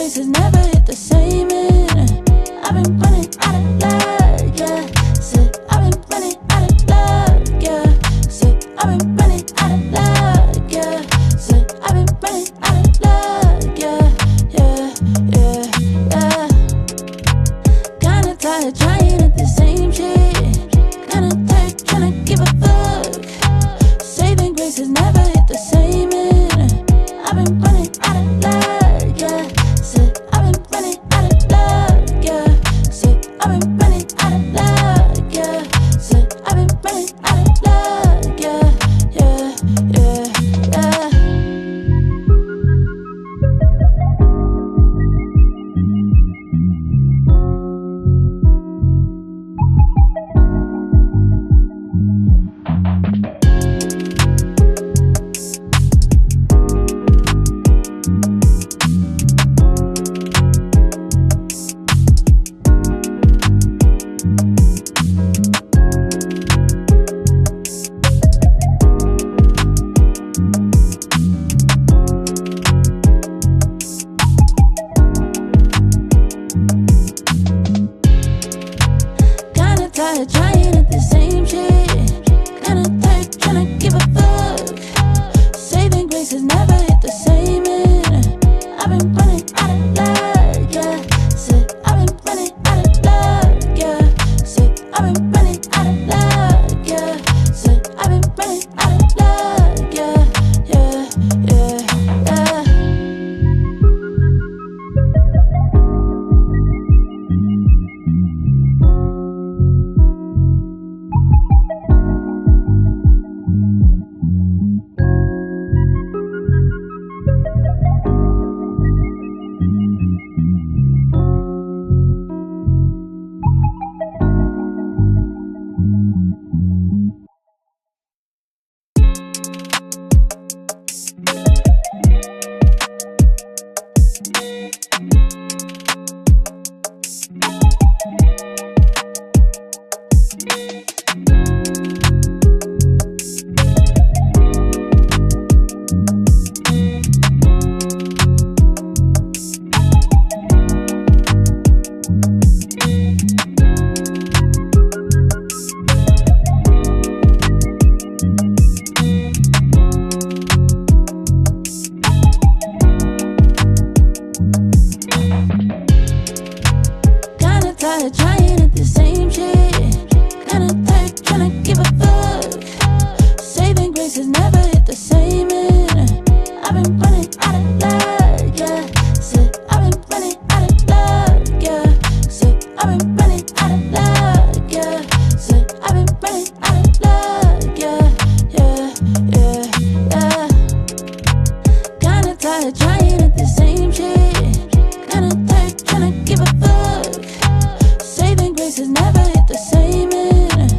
graces never hit the same, and I've been running out of luck, yeah. Said I've been running out of luck, yeah. Said I've been running out of luck, yeah. Said I've been running out of luck, yeah, yeah, yeah, yeah. Kinda tired trying at the same shit. Kinda tired tryna give a fuck. Saving graces never hit the same, and I've been running out of luck, yeah. Said I've been running out of luck, yeah. Said I've been running out of luck, yeah. Said I've been running out of luck, yeah, yeah, yeah, yeah. Kinda tired trying at the same shit. Kinda tired tryna give a fuck. Saving graces never hit the same, and I've been running out of luck, yeah. Said I've been running out of luck, yeah. Said I've been running out of luck, yeah. Said I've been running out of luck, yeah, yeah, yeah, yeah. Kinda tired trying at the same shit. Kinda tired tryna give a fuck. Saving graces never hit the same, and I've been running out of luck, yeah. Said I've been running out of luck, yeah. Said I've been running out of luck, yeah. Said I've been running out of luck, yeah, yeah, yeah, yeah. Kinda tired trying at the same shit. Kinda tired tryna give a fuck. Saving graces never hit the same, and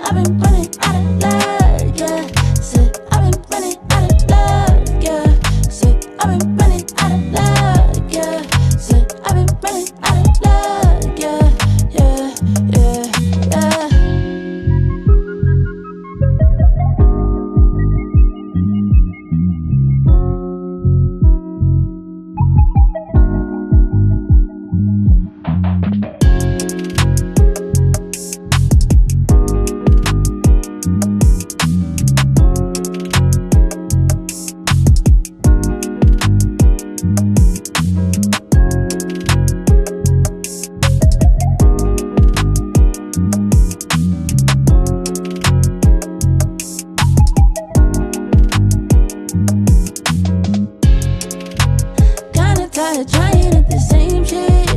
I've been running out of luck, yeah. Said I've been running out of luck, yeah. Said I've been running out of luck, yeah. Said I've been running out of luck, yeah, yeah, yeah, yeah. Kinda tired trying at the same shit.